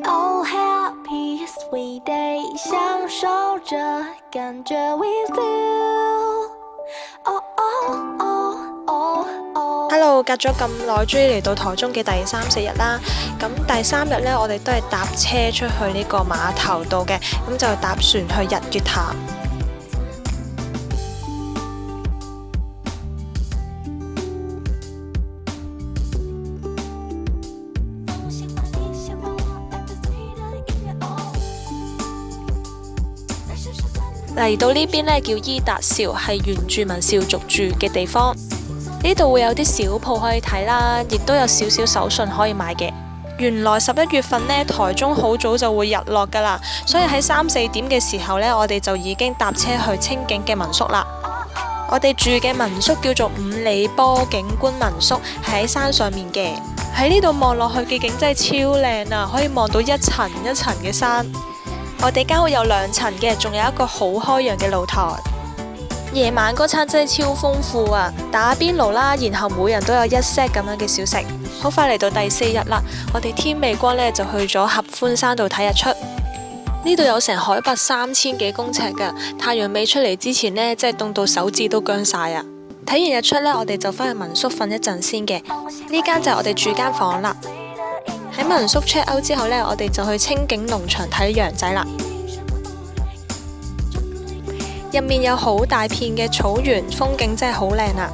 Oh happy sweet day，享受着感覺 with you。Hello， 隔咗咁耐，終於嚟到台中嘅第3、4日啦。咁第3日呢，我哋都係搭車出去呢個碼頭度嘅，咁就搭船去日月潭。嚟到呢邊呢，叫伊達邵，係原住民邵族住嘅地方。呢度會有啲小鋪可以睇啦，亦都有少少手信可以買嘅。原來11月份呢，台中好早就會日落噶啦，所以喺3、4點嘅時候呢，我哋就已經搭車去清境嘅民宿啦。我哋住嘅民宿叫做五里坡景觀民宿，係喺山上面嘅。喺呢度望落去嘅景真係超靚啊，可以望到一層一層嘅山。我哋間屋有2層嘅，仲有一個好開揚嘅露台。夜晚嗰餐真係超豐富啊！打邊爐啦，然後每人都有1 set 咁樣嘅小食。好快嚟到第4日啦，我哋天未光呢，就去咗合歡山度睇日出。呢度有成海拔3000幾公尺㗎，太陽未出嚟之前呢，真係凍到手指都僵晒啊！睇完日出呢，我哋就返去民宿瞓一陣先嘅。呢間就係我哋住間房啦。喺民宿 check out 之後呢，我哋就去清境農場睇羊仔啦。入面有好大片嘅草原，風景真係好靚啊！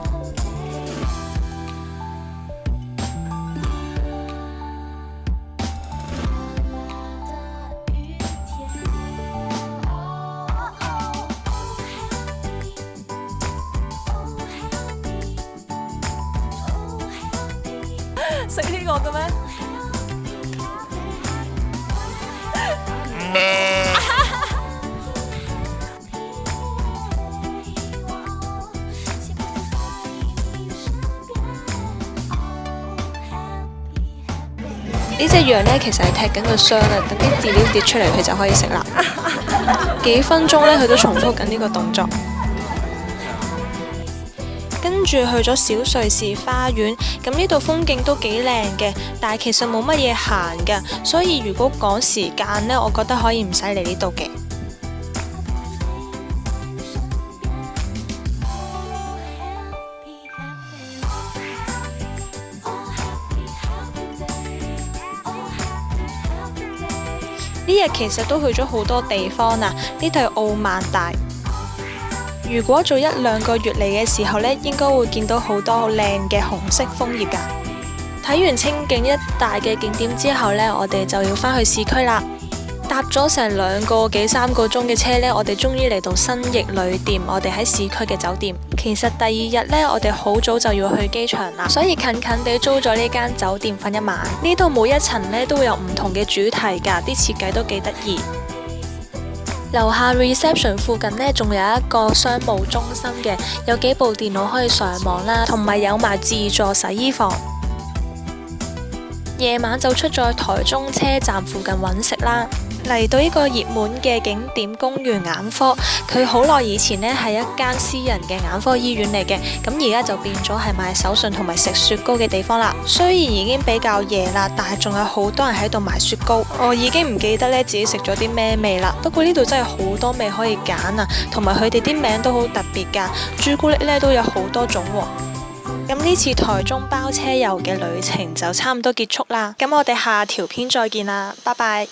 食呢個嘅咩？呢隻羊呢，其實係踢緊個箱啊，等啲飼料跌出嚟，佢就可以食啦。幾分鐘呢，佢都重複緊呢個動作。跟住去咗小瑞士花園，咁呢度風景都幾靚嘅，但係其實冇乜嘢行㗎，所以如果趕時間呢，我覺得可以唔使嚟呢度嘅。呢日其實都去咗好多地方啊！呢度係奧萬大。如果早1、2個月嚟嘅時候呢，應該會見到好多好靚嘅紅色楓葉㗎。睇完清境一帶嘅景點之後呢，我哋就要返去市區啦。搭咗成2個幾3個鐘嘅車呢，我哋終於嚟到新翼旅店，我哋喺市區嘅酒店。其實第2日呢，我哋好早就要去機場啦，所以近近地租咗呢間酒店瞓一晚。呢度每一層呢都會有唔同嘅主題㗎，啲設計都幾得意。樓下 reception 附近呢，仲有一個商務中心嘅，有幾部電腦可以上網啦，同埋有埋自助洗衣房。夜晚就出咗台中車站附近揾食啦。嚟到呢個熱門嘅景點公園眼科，佢好耐以前呢係一間私人嘅眼科醫院嚟嘅，咁而家就變咗係賣手信同埋食雪糕嘅地方啦。雖然已經比較夜啦，但係仲有好多人喺度買雪糕。我已經唔記得呢自己食咗啲咩味啦。不過呢度真係好多味可以揀啊，同埋佢哋啲名都好特別㗎。朱古力呢都有好多種喎。咁呢次台中包車遊嘅旅程就差唔多結束啦。咁我哋下條片再見啦，拜拜。